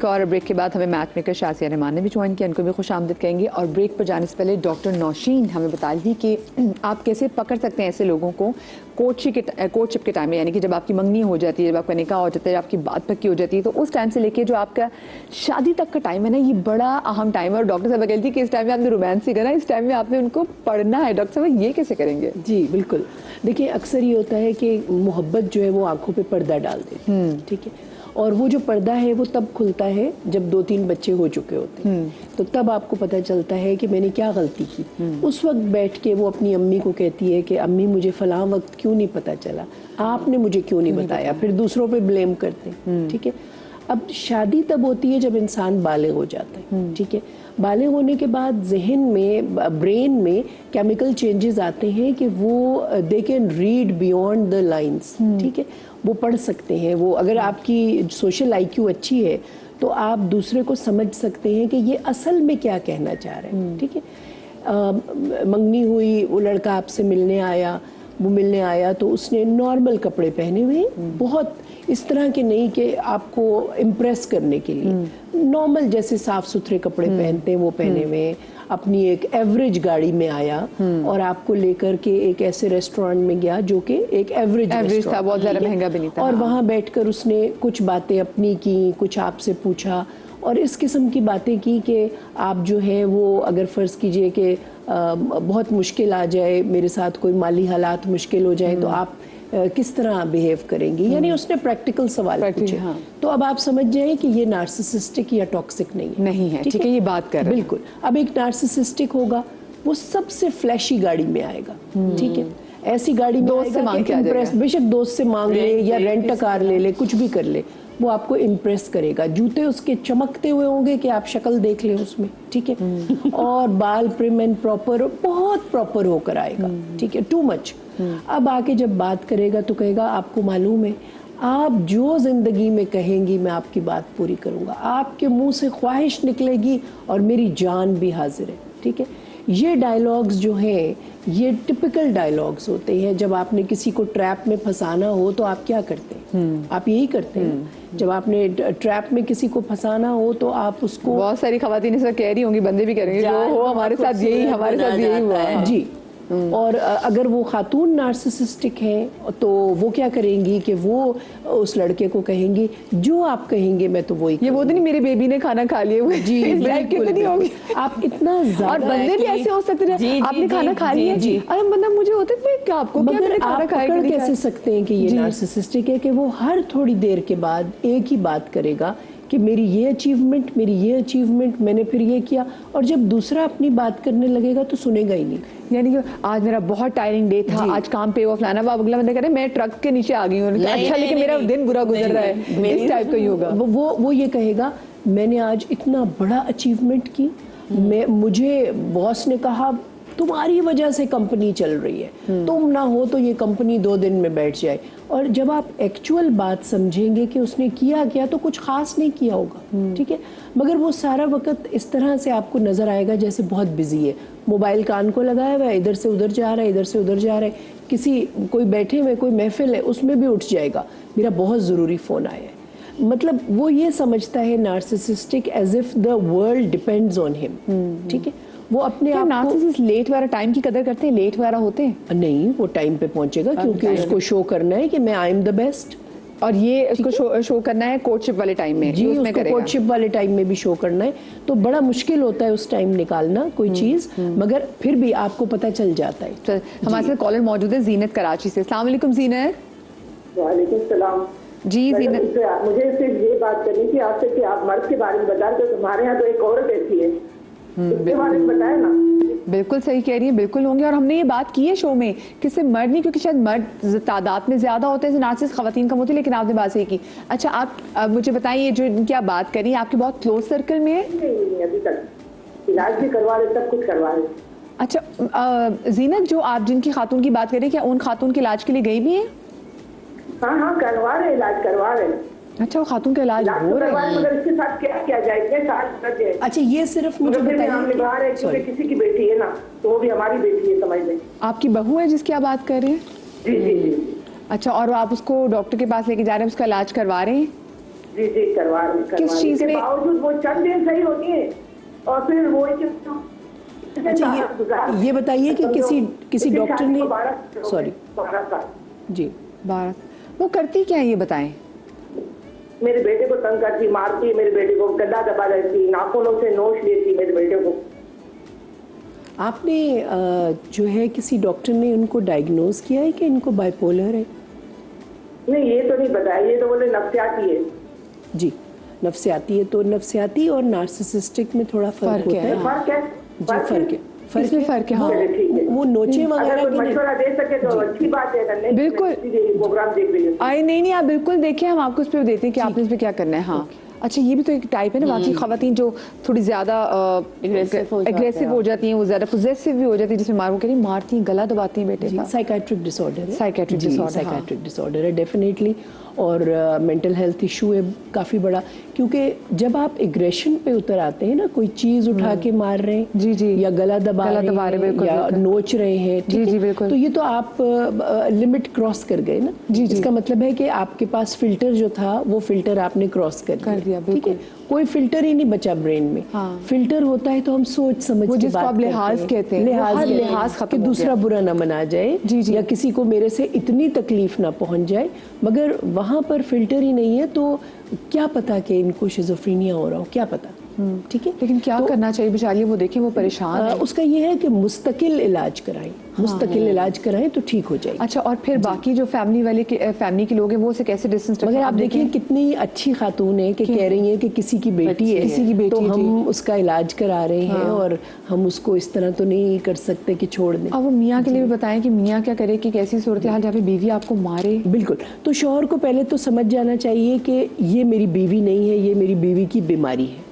Break, और break के बाद हमें मैच मेकर शाज़िया रहमान ने भी ज्वाइन किया, उनको भी खुश आमदीद कहेंगे। और ब्रेक पर जाने से पहले डॉक्टर नौशीन हमें बता दी कि आप कैसे पकड़ सकते हैं ऐसे लोगों को कोर्टशिप के टाइम में, यानी कि जब आपकी मंगनी हो जाती है, जब आपका निकाह हो जाता है, आपकी बात पक्की हो जाती है, तो उस टाइम से लेके जो आपका शादी तक का टाइम है ना, ये बड़ा अहम टाइम है। और डॉक्टर साहब कहती थी कि इस टाइम में आपने रोमांस ही करना, इस टाइम में आपने उनको पढ़ना है। डॉक्टर साहब ये कैसे करेंगे? जी बिल्कुल, देखिए अक्सर ये होता है कि मोहब्बत जो है वो आंखों पे पर्दा डाल देती है, ठीक है, और वो जो पर्दा है वो तब खुलता है जब 2-3 बच्चे हो चुके होते हैं, तो तब आपको पता चलता है कि मैंने क्या गलती की। उस वक्त बैठ के वो अपनी अम्मी को कहती है कि अम्मी मुझे फलां वक्त क्यों नहीं पता चला, आपने मुझे क्यों नहीं बताया, फिर दूसरों पे ब्लेम करते हैं, ठीक है। अब शादी तब होती है जब इंसान बालिग हो जाता है, ठीक है। बालिग होने के बाद जहन में, ब्रेन में केमिकल चेंजेस आते हैं कि वो they can read beyond the lines, ठीक है, वो पढ़ सकते हैं। वो अगर आपकी सोशल IQ अच्छी है तो आप दूसरे को समझ सकते हैं कि ये असल में क्या कहना चाह रहे हैं, ठीक है। मंगनी हुई, वो लड़का आपसे मिलने आया तो उसने नॉर्मल कपड़े पहने हुए, बहुत इस तरह के नहीं कि आपको इम्प्रेस करने के लिए, नॉर्मल जैसे साफ सुथरे कपड़े पहनते हैं वो पहने हुए, अपनी एक एवरेज गाड़ी में आया और आपको लेकर के एक ऐसे रेस्टोरेंट में गया जो कि एक एवरेज था, बहुत ज़्यादा महंगा भी नहीं था, और वहाँ बैठकर उसने कुछ बातें अपनी की, कुछ आपसे पूछा और इस किस्म की बातें की कि आप जो है वो, अगर फ़र्ज़ कीजिए कि बहुत मुश्किल आ जाए, मेरे साथ कोई माली हालात मुश्किल हो जाए तो आप किस तरह बिहेव करेंगी, यानी उसने प्रैक्टिकल सवाल पूछे। हाँ। तो अब आप समझ जाएं कि ये नार्सिसिस्टिक या टॉक्सिक नहीं है, ठीक है, ये बात कर रहे हैं। बिल्कुल। अब एक नार्सिसिस्टिक होगा, वो सबसे फ्लैशी गाड़ी में आएगा, ठीक है, ऐसी गाड़ी में आएगा कि इम्प्रेस, बेशक दोस्त से मांग ले या रेंट कार ले ले, कुछ भी कर ले, वो आपको इम्प्रेस करेगा। जूते उसके चमकते हुए होंगे कि आप शक्ल देख लें उसमें, ठीक है, और बाल प्रिम एंड प्रॉपर, बहुत प्रॉपर होकर आएगा, ठीक है, टू मच। अब आके जब बात करेगा तो कहेगा आपको मालूम है, आप जो जिंदगी में कहेंगी मैं आपकी बात पूरी करूंगा, आपके मुंह से ख्वाहिश निकलेगी और मेरी जान भी हाजिर है, ठीक है। ये डायलॉग्स जो हैं ये टिपिकल डायलॉग्स होते हैं। जब आपने किसी को ट्रैप में फंसाना हो तो आप क्या करते हैं? आप यही करते हैं। जब आपने ट्रैप में किसी को फंसाना हो तो आप उसको, बहुत सारी खवातीन इस वक्त कह रही होंगी, बंदे भी करेंगे, जो हमारे साथ यही हुआ जी। और अगर वो खातून नार्सिसिस्टिक है तो वो क्या करेंगी कि वो उस लड़के को कहेंगी जो आप कहेंगे मैं तो वही, ये वो तो नहीं मेरी बेबी ने खाना खा लिया हुआ, जी कितनी होगी। आप इतना ज्यादा, और बंदे भी ऐसे हो सकते हैं, आपने खाना खा लिया, अरे बंदा मुझे होता है क्या आपको, मगर आप पकड़ कैसे सकते हैं कि ये नार्सिसिस्टिक है कि वो हर थोड़ी देर के बाद एक ही बात करेगा कि मेरी ये अचीवमेंट, मैंने फिर ये किया, और जब दूसरा अपनी बात करने लगेगा तो सुनेगा ही नहीं। यानी कि आज मेरा बहुत टायरिंग डे था, आज काम पे ऑफ लाना, अगला बंदा कह रहे मैं ट्रक के नीचे आ गई हूँ, अच्छा लेकिन मेरा दिन बुरा गुजर रहा है, इस टाइप का ही होगा। वो ये कहेगा मैंने आज इतना बड़ा अचीवमेंट की, मुझे बॉस ने कहा तुम्हारी वजह से कंपनी चल रही है, तुम ना हो तो ये कंपनी 2 दिन में बैठ जाए। और जब आप एक्चुअल बात समझेंगे कि उसने किया क्या, तो कुछ खास नहीं किया होगा, ठीक है, मगर वो सारा वक्त इस तरह से आपको नजर आएगा जैसे बहुत बिजी है, मोबाइल कान को लगाया हुआ है, इधर से उधर जा रहा है, किसी कोई बैठे हुए कोई महफिल है उसमें भी उठ जाएगा, मेरा बहुत ज़रूरी फ़ोन आया है। मतलब वो ये समझता है narcissistic as if the world depends on him, ठीक है। वो अपने आप नार्सिसिस्ट लेट वगैरह टाइम की कदर करते हैं, लेट वगैरह होते हैं? नहीं, वो टाइम पे पहुंचेगा क्योंकि उसको शो करना है कि मैं आई एम द बेस्ट, और ये उसको शो करना है कोर्टशिप वाले टाइम में, जी उसको कोर्टशिप वाले टाइम में भी शो करना है, तो बड़ा मुश्किल होता है उस टाइम निकालना कोई चीज़, मगर फिर भी आपको पता चल जाता है। हमारे साथ कॉलर मौजूद है जीनत कराची से। अस्सलाम वालेकुम जीनत। वालेकुम सलाम जी जीनत, मुझे सिर्फ ये बात करनी थी आपसे कि आप मर्द के बारे में बता रहे थे, तुम्हारे यहाँ तो एक औरत ऐसी है, इसके बारे में बताया ना। बिल्कुल सही कह रही है, बिल्कुल होंगे, और हमने ये बात की है शो में कि सिर्फ मर्द नहीं, क्योंकि शायद मर्द तादाद में ज्यादा होते हैं, नार्सिसिस्ट खवातीन कम होती है, लेकिन आपने बात सही की। अच्छा आप मुझे बताइए, जो इनकी आप बात करी आपके बहुत क्लोज सर्कल में है? नहीं, अभी तक इलाज भी करवा रहे, सब कुछ करवा रहे। अच्छा जीनत, जो आप जिनकी खातून की बात करें, क्या उन खातून के इलाज के लिए गई भी है? हाँ करवा रहे, इलाज करवा रहे। अच्छा, वो खातून का इलाज हो रहा है, मगर इसके साथ क्या किया जाए, इतने साल जाए। अच्छा ये सिर्फ मुझे बताइए, हम निभा रहे क्योंकि किसी की बेटी है ना, तो वो भी हमारी बेटी है, समझ लें। आपकी बहू है जिसकी आप बात कर रहे हैं? जी। अच्छा, और आप उसको डॉक्टर के पास लेके जा रहे हैं, उसका इलाज करवा रहे हैं? जी करवा रहे किस चीज़ इसके में? बावजूद वो चंद दिन सही होती है और फिर वो अच्छा, ये बताइए कि किसी डॉक्टर ने, सॉरी 12 साल जी, 12 वो करती क्या है ये बताएं। मेरे बेटे को तंग करती, मारती, मेरे बेटे को गद्दा दबा देती, नाखूनों से नोच लेती मेरे बेटे को। आपने जो है किसी डॉक्टर ने उनको डायग्नोज किया है कि इनको बाइपोलर है? नहीं, ये तो नहीं बताया, ये तो बोले नफ्सियाती है। जी, नफ्सियाती है, तो नफ्सियाती और नार्सिसिस्टिक में थोड़ा फर्क फर्क होता है, है। फर्क है, जी, फर्क है, इसमें फर्क है, हाँ। चलिए, ठीक है। वो नोचे अगर वगैरह कोई की नहीं। मशवरा दे सके तो अच्छी बात है, अगर नहीं बिल्कुल। मैं सीधे प्रोग्राम देख रही हूँ। आई नहीं आप बिल्कुल देखिए, हम आपको उस पर देते हैं कि आपने इस पर क्या करना है। हाँ अच्छा, ये भी तो एक टाइप है ना, बाकी खवातीन जो थोड़ी ज्यादा एग्रेसिव हो जाती हैं, वो ज्यादा पोजेसिव भी हो जाती है, जिसमें मार वो कह रही मारती हैं, गला दबाती हैं बेटे का। साइकाट्रिक डिसऑर्डर है, Psychiatric disorder, हाँ। साइकाट्रिक डिसऑर्डर है डेफिनेटली, और मेंटल हेल्थ इशू है काफ़ी बड़ा, क्योंकि जब आप एग्रेशन पे उतर आते हैं ना, कोई चीज़ उठा के मार रहे हैं, जी या गला दबा रहे हैं, बिल्कुल, या बिल्कुल। नोच रहे हैं, ठीक जी है? बिल्कुल। तो ये तो आप लिमिट क्रॉस कर गए ना। जी। इसका मतलब है कि आपके पास फिल्टर जो था वो फिल्टर आपने क्रॉस कर दिया, ठीक बिल्कुल। है? कोई फिल्टर ही नहीं बचा ब्रेन में। हाँ। फिल्टर होता है तो हम सोच समझ वो के जिसको बात आप लिहाज करते कहते हैं, लिहाज हर कहते हैं, लिहाज खत्म कि हो दूसरा गया। बुरा ना मना जाए, जी। या किसी को मेरे से इतनी तकलीफ ना पहुंच जाए, मगर वहां पर फिल्टर ही नहीं है, तो क्या पता कि इनको शिज़ोफ्रेनिया हो रहा हो, क्या पता, ठीक है? लेकिन क्या तो, करना चाहिए बेचारी, वो देखें वो परेशान है। उसका ये है कि मुस्तकिल इलाज कराएं, मुस्तकिल इलाज कराएं तो ठीक हो जाएगी। अच्छा, और फिर बाकी जो फैमिली के लोग हैं वो उसे कैसे डिस्टेंस रखें? मगर आप देखिए कितनी अच्छी खातून है कि कह रही है कि किसी की बेटी है, किसी की बेटी तो है, हम उसका इलाज करा रहे हैं, और हम उसको इस तरह तो नहीं कर सकते कि छोड़ दें। अब वो मियाँ के लिए भी बताएं कि मियाँ क्या करे कि कैसी सूरत हाल जहाँ पे बीवी आपको मारे। बिल्कुल, तो शौहर को पहले तो समझ जाना चाहिए कि ये मेरी बीवी नहीं है, ये मेरी बीवी की बीमारी है,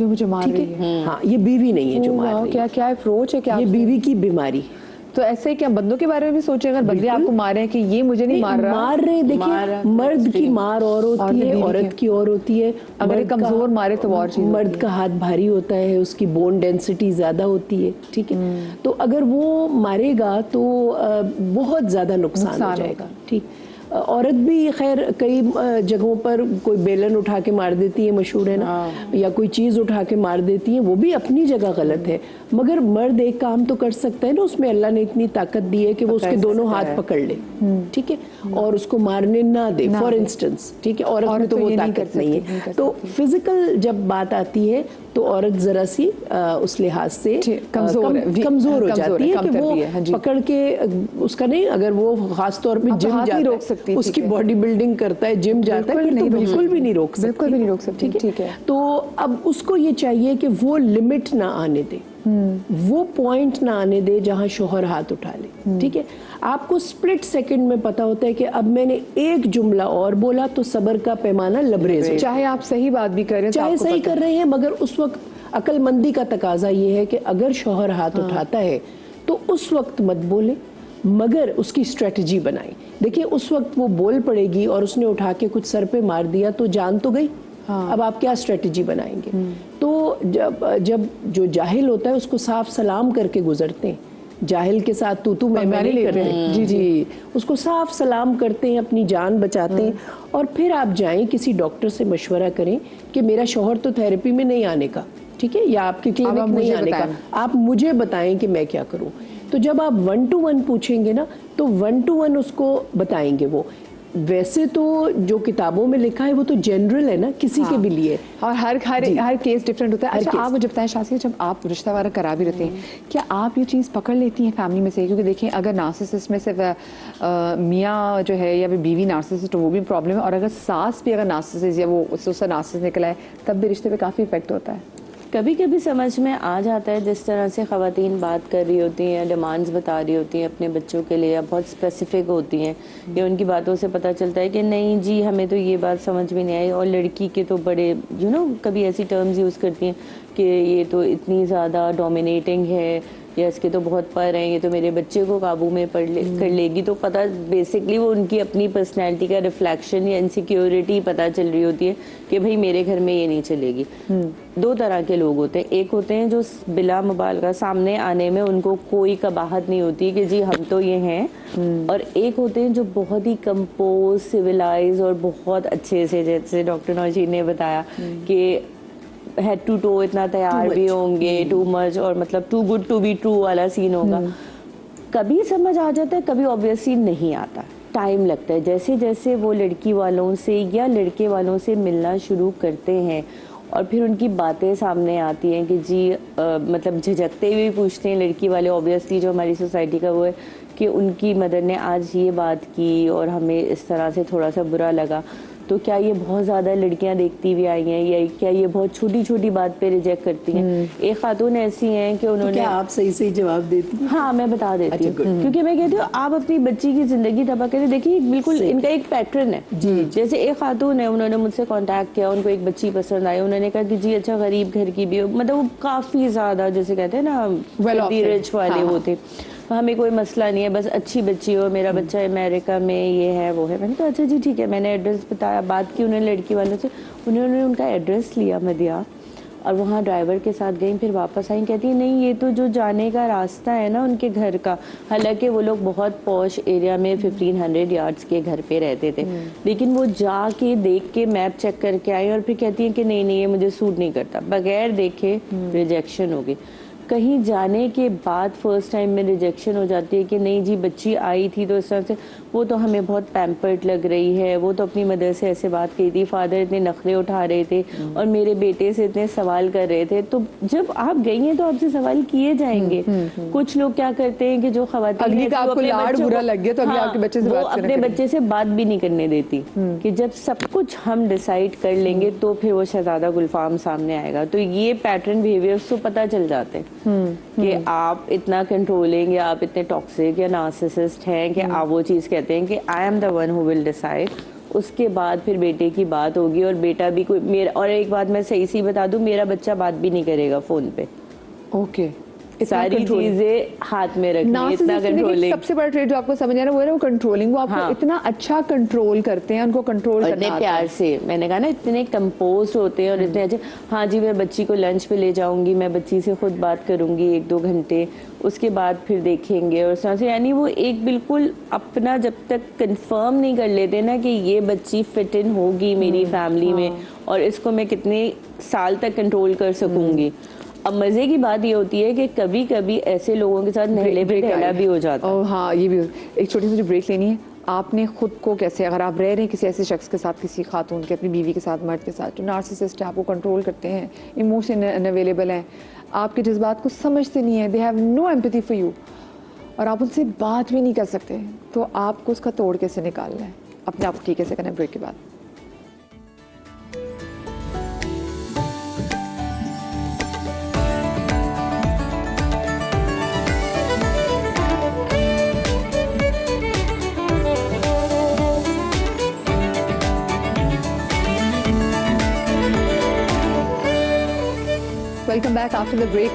जो मुझे मार ठीक रही है? हाँ, ये बीवी नहीं है जो मार रही क्या क्या अप्रोच है, क्या है, ये बीवी की बीमारी है। तो ऐसे ही क्या बंदों के बारे में भी सोचे, अगर बंदे आपको मार रहे हैं कि ये मुझे नहीं मार रहा, मार रहे, देखिए मर्द की मार और होती है, औरत की और होती है। अगर ये कमजोर मारे तो और चीज, मर्द का हाथ भारी होता है, उसकी बोन डेंसिटी ज्यादा होती है, ठीक है? तो अगर वो मारेगा तो बहुत ज्यादा नुकसान हो जाएगा, ठीक? औरत भी खैर कई जगहों पर कोई बेलन उठा के मार देती है, मशहूर है ना, या कोई चीज़ उठा के मार देती है, वो भी अपनी जगह गलत है, मगर मर्द एक काम तो कर सकता है ना, उसमें अल्लाह ने इतनी ताकत दी है कि वो उसके दोनों हाथ पकड़ ले, ठीक है, और उसको मारने ना दे, फॉर इंस्टेंस, ठीक है? औरत में तो वो ताकत नहीं है। तो फिजिकल जब बात आती है तो औरत जरा सी उस लिहाज से कमजोर हो जाती है कि वो पकड़ के उसका नहीं, अगर वो खास तौर पे जिम जाता है, उसकी बॉडी बिल्डिंग करता है, जिम जाता है, तो बिल्कुल भी नहीं रोक सकती, ठीक है? तो अब उसको ये चाहिए कि वो लिमिट ना आने दे, वो पॉइंट ना आने दे जहां शोहर हाथ उठा ले, ठीक है? आपको स्प्लिट सेकंड में पता होता है कि अब मैंने एक जुमला और बोला तो सबर का पैमाना लबरेज हो, चाहे आप सही बात भी कर रहे हैं, चाहे सही कर रहे हैं, मगर उस वक्त अक्लमंदी का तकाजा ये है कि अगर शोहर हाथ उठाता है तो उस वक्त मत बोले, मगर उसकी स्ट्रेटजी बनाएं। देखिए उस वक्त वो बोल पड़ेगी और उसने उठा के कुछ सर पे मार दिया तो जान तो गई। अब आप क्या स्ट्रेटजी बनाएंगे? तो जब जो जाहिल होता है उसको साफ सलाम करके गुजरते हैं, जाहिल के साथ तू मैं नहीं करते, जी, उसको साफ सलाम करते हैं, अपनी जान बचाते हैं, और फिर आप जाएं किसी डॉक्टर से मशवरा करें कि मेरा शौहर तो थेरेपी में नहीं आने का, ठीक है, या आपकी क्लिनिक नहीं आने का, आप मुझे बताएं कि मैं क्या करूं। तो जब आप 1 to 1 पूछेंगे ना, तो 1 to 1 उसको बताएंगे वो। वैसे तो जो किताबों में लिखा है वो तो जनरल है ना, किसी के भी लिए, और हर केस डिफरेंट होता है। अच्छा, आप मुझे बताएं शासिया, जब आप रिश्ता वाला करा भी रहते हैं, क्या आप ये चीज़ पकड़ लेती हैं फैमिली में से? क्योंकि देखें, अगर नार्सिसिस्ट में सिर्फ मियाँ जो है या बीवी नार्सिसिस्ट, वो भी प्रॉब्लम है, और अगर सास भी अगर नार्सिसिस्ट या वो उससे नार्सिसिस्ट निकला है, तब भी रिश्ते पे काफ़ी इफेक्ट होता है। कभी कभी समझ में आ जाता है, जिस तरह से ख़वातीन बात कर रही होती हैं, डिमांड्स बता रही होती हैं अपने बच्चों के लिए, या बहुत स्पेसिफिक होती हैं, या उनकी बातों से पता चलता है कि नहीं जी हमें तो ये बात समझ में नहीं आई, और लड़की के तो बड़े कभी ऐसी टर्म्स यूज़ करती हैं कि ये तो इतनी ज़्यादा डोमिनेटिंग है, یا اس کے تو بہت پر ہیں, یہ تو میرے بچے کو قابو میں کر لے گی, تو پتہ بیسکلی وہ ان کی اپنی پرسنالٹی کا ریفلیکشن یا انسیکیورٹی پتہ چل رہی ہوتی ہے کہ بھائی میرے گھر میں یہ نہیں چلے گی. دو طرح کے لوگ ہوتے ہیں, ایک ہوتے ہیں جو بلا مبالغہ سامنے آنے میں ان کو کوئی قباحت نہیں ہوتی کہ جی ہم تو یہ ہیں, اور ایک ہوتے ہیں جو بہت ہی کمپوز, سویلائز اور بہت اچھے سے, جیسے ڈاکٹر نوشین نے بتایا کہ ہیڈ ٹو ٹو اتنا تیار بھی ہوں گے, ٹو مچ, اور مطلب too good to be true والا سین ہوگا. کبھی سمجھ آ جاتا ہے, کبھی آبویسلی نہیں آتا, ٹائم لگتا ہے. جیسے جیسے وہ لڑکی والوں سے یا لڑکے والوں سے ملنا شروع کرتے ہیں اور پھر ان کی باتیں سامنے آتی ہیں کہ جی مطلب جھجکتے ہوئے پوچھتے ہیں لڑکی والے, آبویسلی جو ہماری سوسائٹی کا وہ ہے کہ ان کی مدر نے آج یہ بات کی اور ہمیں اس طرح سے تھوڑا سا برا لگا, تو کیا یہ بہت زیادہ لڑکیاں دیکھتی ہوئی آئی ہیں, یا کیا یہ بہت چھوٹی چھوٹی بات پہ ریجیکٹ کرتی ہیں. ایک خاتون ایسی ہیں کہ انہوں نے, کیا آپ صحیح صحیح جواب دیتی ہیں؟ ہاں میں بتا دیتی ہوں, کیونکہ میں کہتی ہوں آپ اپنی بچی کی زندگی تباہ کریں. دیکھیے بالکل ان کا ایک پیٹرن ہے. جیسے ایک خاتون ہے, انہوں نے مجھ سے کانٹیکٹ کیا, ان کو ایک بچی پسند آئی, انہوں نے کہا کہ جی اچھا غریب گھر کی بھی, مطلب وہ کافی زیادہ جیسے کہتے ہیں نا رچ والے ہوتے, ہمیں کوئی مسئلہ نہیں ہے, بس اچھی بچی ہو, میرا بچہ امریکہ میں یہ ہے وہ ہے. میں نے کہا اچھا جی ٹھیک ہے, میں نے ایڈریس بتایا, بات کی انہوں نے لڑکی والوں سے, انہوں نے ان کا ایڈریس لیا, میں دیا, اور وہاں ڈرائیور کے ساتھ گئیں, پھر واپس آئیں, کہتی ہیں نہیں یہ تو جو جانے کا راستہ ہے نا ان کے گھر کا, حالانکہ وہ لوگ بہت پوش ایریا میں 1500 یارڈس کے گھر پہ رہتے تھے, لیکن وہ جا کے دیکھ کے میپ چیک کر کے آئی, اور پھر کہتی ہیں کہ نہیں نہیں یہ مجھے سوٹ نہیں کرتا, بغیر دیکھے ریجیکشن ہوگی. کہیں جانے کے بعد فرسٹ ٹائم میں ریجیکشن ہو جاتی ہے کہ نہیں جی بچی آئی تھی تو اس طرح سے وہ تو ہمیں بہت پیمپرڈ لگ رہی ہے, وہ تو اپنی مدر سے ایسے بات کی تھی, فادر اتنے نخرے اٹھا رہے تھے اور میرے بیٹے سے اتنے سوال کر رہے تھے. تو جب آپ گئی ہیں تو آپ سے سوال کیے جائیں گے. کچھ لوگ کیا کرتے ہیں کہ جو خواتین ہیں وہ اپنے بچے سے بات بھی نہیں کرنے دیتی, کہ جب سب کچھ ہم ڈیسائیڈ کر لیں گے تو پھر وہ شہزادہ گلفام سامنے آئے گا. تو یہ پیٹرن بیہیویئر تو پتہ چل جاتے ہیں کہ آپ اتنا کنٹرولنگ یا آپ اتنے ٹاکسک یا نارسسسٹ ہیں کہ آپ وہ چیز کہتے ہیں کہ I am the one who will decide. اس کے بعد پھر بیٹے کی بات ہوگی, اور بیٹا بھی کوئی میرا, اور ایک بات میں صحیح سی بتا دوں, میرا بچہ بات بھی نہیں کرے گا فون پہ. اوکے, ساری چیزیں ہاتھ میں رکھنی, اتنا کنٹرولنگ. سب سے بڑا ٹریٹ جو آپ کو سمجھ آ رہا ہے وہ ہے وہ کنٹرولنگ. وہ آپ کو اتنا اچھا کنٹرول کرتے ہیں, ان کو کنٹرول کرنا اتنے پیار سے, میں نے کہا نا اتنے کمپوزڈ ہوتے ہیں اور اتنے اچھے. ہاں جی میں بچی کو لنچ پہ لے جاؤں گی, میں بچی سے خود بات کروں گی 1-2 گھنٹے, اس کے بعد پھر دیکھیں گے, اور اس طرح سے. یعنی وہ ایک بالکل اپنا جب تک کنفرم نہیں کر لیتے نا کہ یہ بچی فٹ ان ہوگی میری فیملی میں اور اس کو میں کتنے سال تک کنٹرول کر سکوں گی. اب مزے کی بات یہ ہوتی ہے کہ کبھی کبھی ایسے لوگوں کے ساتھ نہلے پہ ڈھیلا بھی ہو جاتا ہے. ہاں یہ بھی. ایک چھوٹی سی بریک لینی ہے. آپ نے خود کو کیسے, اگر آپ رہ رہے ہیں کسی ایسے شخص کے ساتھ, کسی خاتون کے, اپنی بیوی کے ساتھ, مرد کے ساتھ جو نارسسسٹ ہے, آپ کو کنٹرول کرتے ہیں, ایموشن انویلیبل ہیں, آپ کے جذبات کو سمجھتے نہیں ہیں, they have no empathy for you, اور آپ ان سے بات بھی نہیں کر سکتے, تو آپ کو اس کا توڑ کیسے نکالنا ہے, اپنے آپ کو ٹھیک کیسے کرنا ہے. بریک کے بعد. Welcome back after the break.